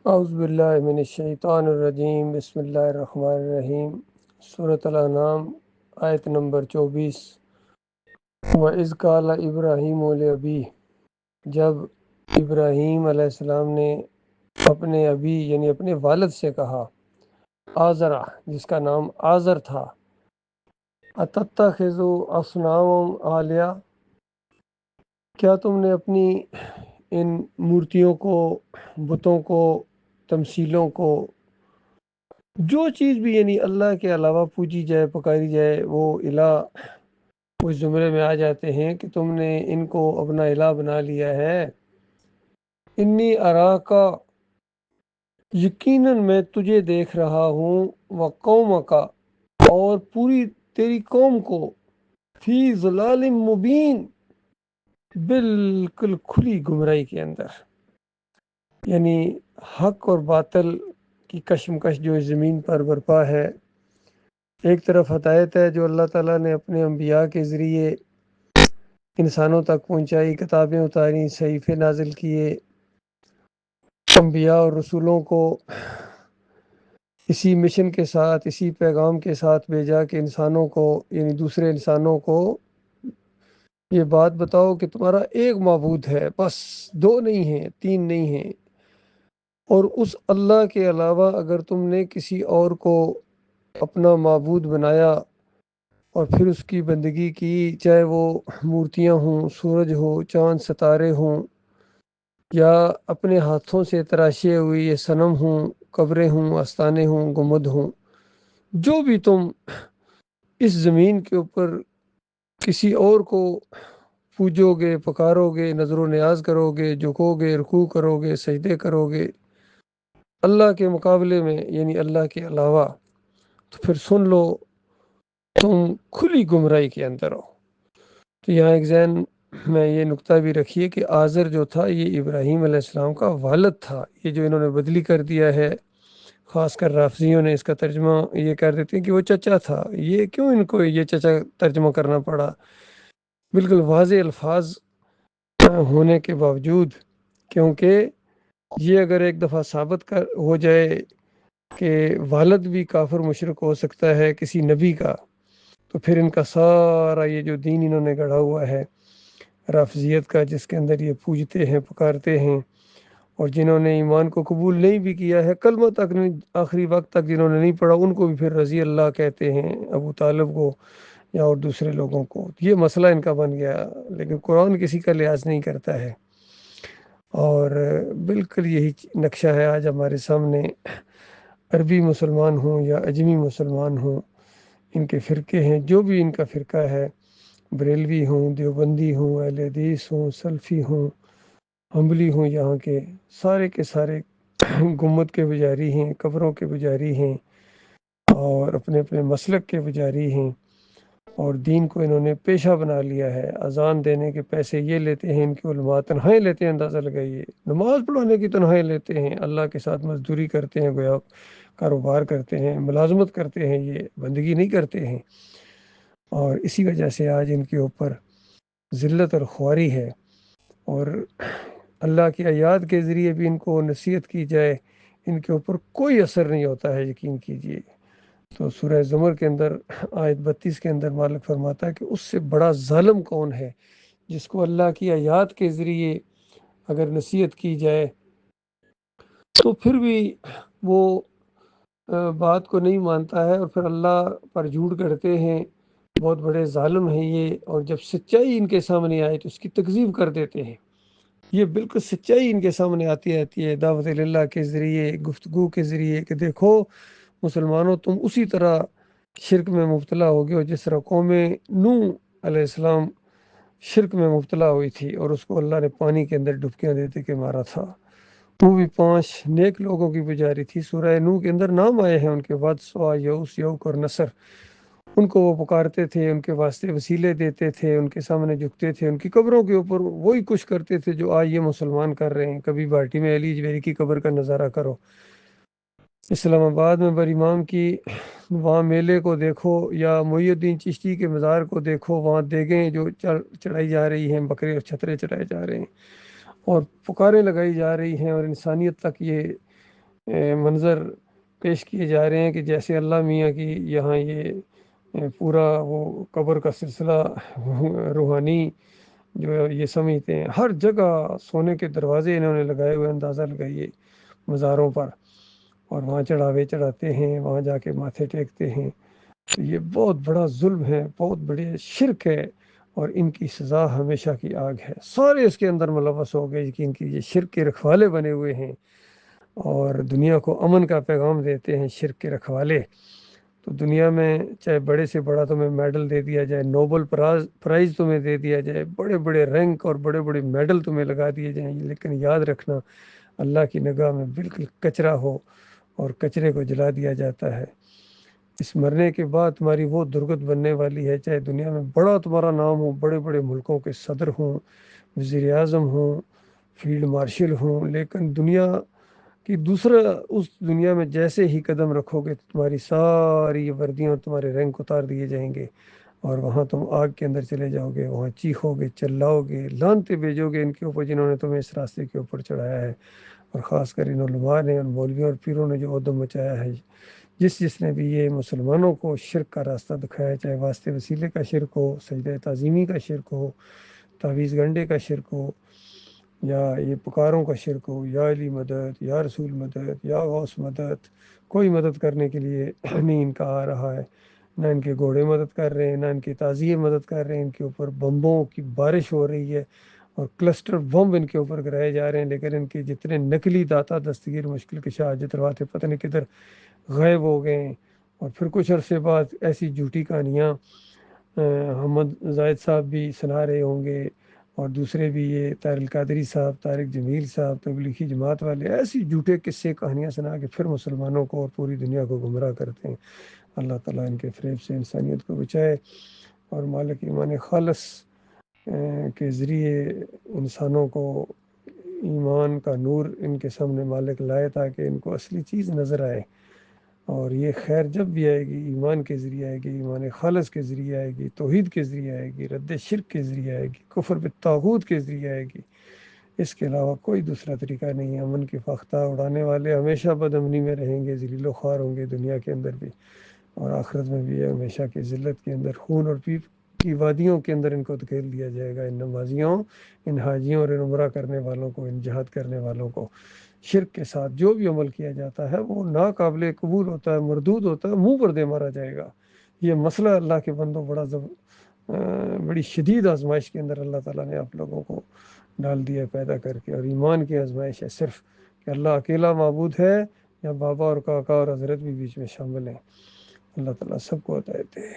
اعوذ باللہ من الشیطان الرجیم، بسم اللہ الرحمن الرحیم۔ سورۃ الانعام، آیت نمبر 24۔ وَإِذْ قَالَ إِبْرَاهِيمُ لِأَبِيهِ، جب ابراہیم علیہ السلام نے اپنے ابی یعنی اپنے والد سے کہا، آزرا جس کا نام آزر تھا، اتتخذ اصناما آلیہ، کیا تم نے اپنی ان مورتیوں کو، بتوں کو، تمثیلوں کو، جو چیز بھی یعنی اللہ کے علاوہ پوجی جائے پکاری جائے وہ الہ اس زمرے میں آ جاتے ہیں کہ تم نے ان کو اپنا الہ بنا لیا ہے۔ انی اراکا، یقیناً میں تجھے دیکھ رہا ہوں، وقومک، اور پوری تیری قوم کو، فی ضلال مبین، بالکل کھلی گمراہی کے اندر، یعنی حق اور باطل کی کشمکش جو اس زمین پر برپا ہے۔ ایک طرف ہدایت ہے جو اللہ تعالیٰ نے اپنے انبیاء کے ذریعے انسانوں تک پہنچائی، کتابیں اتاری، صحیفے نازل کیے، انبیاء اور رسولوں کو اسی مشن کے ساتھ، اسی پیغام کے ساتھ بھیجا کہ انسانوں کو یعنی دوسرے انسانوں کو یہ بات بتاؤ کہ تمہارا ایک معبود ہے، بس دو نہیں ہیں، تین نہیں ہیں، اور اس اللہ کے علاوہ اگر تم نے کسی اور کو اپنا معبود بنایا اور پھر اس کی بندگی کی، چاہے وہ مورتیاں ہوں، سورج ہو، چاند ستارے ہوں، یا اپنے ہاتھوں سے تراشے ہوئے یہ صنم ہوں، قبریں ہوں، آستانے ہوں، گنبد ہوں، جو بھی تم اس زمین کے اوپر کسی اور کو پوجو گے، پکارو گے، نظر و نیاز کرو گے، جھکو گے، رکوع کرو گے، سجدے کرو گے اللہ کے مقابلے میں یعنی اللہ کے علاوہ، تو پھر سن لو تم کھلی گمراہی کے اندر ہو۔ تو یہاں ایک ذہن میں یہ نقطہ بھی رکھیے کہ آزر جو تھا یہ ابراہیم علیہ السلام کا والد تھا۔ یہ جو انہوں نے بدلی کر دیا ہے، خاص کر رافضیوں نے اس کا ترجمہ یہ کر دیتے ہیں کہ وہ چچا تھا۔ یہ کیوں ان کو یہ چچا ترجمہ کرنا پڑا؟ بالکل واضح الفاظ ہونے کے باوجود، کیونکہ یہ اگر ایک دفعہ ثابت ہو جائے کہ والد بھی کافر مشرک ہو سکتا ہے کسی نبی کا، تو پھر ان کا سارا یہ جو دین انہوں نے گڑھا ہوا ہے رافضیت کا، جس کے اندر یہ پوجتے ہیں، پکارتے ہیں، اور جنہوں نے ایمان کو قبول نہیں بھی کیا ہے، کلمہ تک نہیں، آخری وقت تک جنہوں نے نہیں پڑھا، ان کو بھی پھر رضی اللہ کہتے ہیں، ابو طالب کو یا اور دوسرے لوگوں کو۔ یہ مسئلہ ان کا بن گیا، لیکن قرآن کسی کا لحاظ نہیں کرتا ہے، اور بالکل یہی نقشہ ہے آج ہمارے سامنے۔ عربی مسلمان ہوں یا اجمی مسلمان ہوں، ان کے فرقے ہیں، جو بھی ان کا فرقہ ہے، بریلوی ہوں، دیوبندی ہوں، اہل حدیث ہوں، سلفی ہوں، حنبلی ہوں، یہاں کے سارے گنبد کے پجاری ہیں، قبروں کے پجاری ہیں، اور اپنے اپنے مسلک کے پجاری ہیں، اور دین کو انہوں نے پیشہ بنا لیا ہے۔ اذان دینے کے پیسے یہ لیتے ہیں، ان کے علماء تنخواہیں لیتے ہیں، اندازہ لگائیے، نماز پڑھانے کی تنخواہیں لیتے ہیں، اللہ کے ساتھ مزدوری کرتے ہیں، گویا کاروبار کرتے ہیں، ملازمت کرتے ہیں، یہ بندگی نہیں کرتے ہیں، اور اسی وجہ سے آج ان کے اوپر ذلت اور خواری ہے، اور اللہ کی آیات کے ذریعے بھی ان کو نصیحت کی جائے، ان کے اوپر کوئی اثر نہیں ہوتا ہے، یقین کیجئے۔ تو سورہ زمر کے اندر آیت 32 کے اندر مالک فرماتا ہے کہ اس سے بڑا ظالم کون ہے، جس کو اللہ کی آیات کے ذریعے اگر نصیحت کی جائے تو پھر بھی وہ بات کو نہیں مانتا ہے، اور پھر اللہ پر جھوٹ کرتے ہیں۔ بہت بڑے ظالم ہیں یہ، اور جب سچائی ان کے سامنے آئے تو اس کی تکذیب کر دیتے ہیں۔ یہ بالکل سچائی ان کے سامنے آتی رہتی ہے دعوت اللہ کے ذریعے، گفتگو کے ذریعے، کہ دیکھو مسلمانوں، تم اسی طرح شرک میں مبتلا ہو گئے ہو جس طرح قوم نوح علیہ السلام شرک میں مبتلا ہوئی تھی، اور اس کو اللہ نے پانی کے اندر ڈبکیاں دیتے کے مارا تھا۔ وہ بھی 5 نیک لوگوں کی پجاری تھی۔ سورہ نوح کے اندر نام آئے ہیں ان کے، ود، سوا، یعوث، یعوق اور نصر۔ ان کو وہ پکارتے تھے، ان کے واسطے وسیلے دیتے تھے، ان کے سامنے جھکتے تھے، ان کی قبروں کے اوپر وہی کچھ کرتے تھے جو آج یہ مسلمان کر رہے ہیں۔ کبھی بھاٹی میں علی جویری کی قبر کا نظارہ کرو، اسلام آباد میں بر امام کی وہاں میلے کو دیکھو، یا محی الدین چشتی کے مزار کو دیکھو، وہاں دیگیں جو چڑھائی جا رہی ہیں، بکرے اور چھترے چڑھائے جا رہے ہیں، اور پکاریں لگائی جا رہی ہیں، اور انسانیت تک یہ منظر پیش کیے جا رہے ہیں کہ جیسے اللہ میاں کی یہاں یہ پورا وہ قبر کا سلسلہ روحانی جو یہ سمجھتے ہیں، ہر جگہ سونے کے دروازے انہوں نے لگائے ہوئے، اندازہ لگائیے مزاروں پر، اور وہاں چڑھاوے چڑھاتے ہیں، وہاں جا کے ماتھے ٹیکتے ہیں۔ تو یہ بہت بڑا ظلم ہے، بہت بڑے شرک ہے، اور ان کی سزا ہمیشہ کی آگ ہے۔ سارے اس کے اندر ملوث ہو گئے کہ ان کی یہ شرک کے رکھوالے بنے ہوئے ہیں اور دنیا کو امن کا پیغام دیتے ہیں شرک کے رکھوالے۔ تو دنیا میں چاہے بڑے سے بڑا تمہیں میڈل دے دیا جائے، نوبل پرائز تمہیں دے دیا جائے، بڑے بڑے رینک اور بڑے بڑے میڈل تمہیں لگا دیے جائیں، لیکن یاد رکھنا اللہ کی نگاہ میں بالکل کچرا ہو اور کچرے کو جلا دیا جاتا ہے۔ اس مرنے کے بعد تمہاری وہ درگت بننے والی ہے، چاہے دنیا میں بڑا تمہارا نام ہو، بڑے بڑے ملکوں کے صدر ہوں، وزیر اعظم ہوں، فیلڈ مارشل ہوں، لیکن دنیا کہ دوسرا اس دنیا میں جیسے ہی قدم رکھو گے تمہاری ساری وردیاں اور تمہارے رینک اتار دیے جائیں گے، اور وہاں تم آگ کے اندر چلے جاؤ گے، وہاں چیخو گے، چلاؤ گے، لانتے بھیجو گے ان کے اوپر جنہوں نے تمہیں اس راستے کے اوپر چڑھایا ہے، اور خاص کر ان علماء نے، ان مولویوں اور پیروں نے جو عدم مچایا ہے، جس نے بھی یہ مسلمانوں کو شرک کا راستہ دکھایا، چاہے واسطے وسیلے کا شرک ہو، سجدہ تعظیمی کا شرک ہو، تعویذ گنڈے کا شرک ہو، یا یہ پکاروں کا شرک ہو، یا علی مدد، یا رسول مدد، یا غوث مدد، کوئی مدد کرنے کے لیے نہیں ان کا آ رہا ہے، نہ ان کے گھوڑے مدد کر رہے ہیں، نہ ان کے تعزیے مدد کر رہے ہیں، ان کے اوپر بمبوں کی بارش ہو رہی ہے اور کلسٹر بم ان کے اوپر گرائے جا رہے ہیں، لیکن ان کے جتنے نقلی داتا دستگیر مشکل کشا حاجت روا تھے پتہ نہیں کدھر غائب ہو گئے ہیں۔ اور پھر کچھ عرصے بعد ایسی جھوٹی کہانیاں محمد زاہد صاحب بھی سنا رہے ہوں گے، اور دوسرے بھی، یہ طاہر القادری صاحب، طارق جمیل صاحب، تبلیغی جماعت والے، ایسی جھوٹے قصے کہانیاں سنا کے پھر مسلمانوں کو اور پوری دنیا کو گمراہ کرتے ہیں۔ اللہ تعالیٰ ان کے فریب سے انسانیت کو بچائے، اور مالک ایمان خالص کے ذریعے انسانوں کو ایمان کا نور ان کے سامنے مالک لائے، تاکہ ان کو اصلی چیز نظر آئے، اور یہ خیر جب بھی آئے گی ایمان کے ذریعے آئے گی، ایمان خالص کے ذریعے آئے گی، توحید کے ذریعے آئے گی، رد شرک کے ذریعے آئے گی، کفر بالطاغوت کے ذریعے آئے گی۔ اس کے علاوہ کوئی دوسرا طریقہ نہیں ہے۔ امن کی فاختہ اڑانے والے ہمیشہ بد امنی میں رہیں گے، ذلیل و خوار ہوں گے دنیا کے اندر بھی، اور آخرت میں بھی ہمیشہ کی ذلت کے اندر، خون اور پیپ کی وادیوں کے اندر ان کو دھکیل دیا جائے گا، ان نمازیوں، ان حاجیوں اور ان عمرہ کرنے والوں کو، ان جہاد کرنے والوں کو۔ شرک کے ساتھ جو بھی عمل کیا جاتا ہے وہ ناقابل قبول ہوتا ہے، مردود ہوتا ہے، منہ پر دے مارا جائے گا۔ یہ مسئلہ اللہ کے بندوں بڑی شدید آزمائش کے اندر اللہ تعالیٰ نے آپ لوگوں کو ڈال دیا پیدا کر کے، اور ایمان کی آزمائش ہے صرف کہ اللہ اکیلا معبود ہے، یا بابا اور کاکا اور حضرت بھی بیچ میں شامل ہیں۔ اللہ تعالیٰ سب کو ہدایت دے۔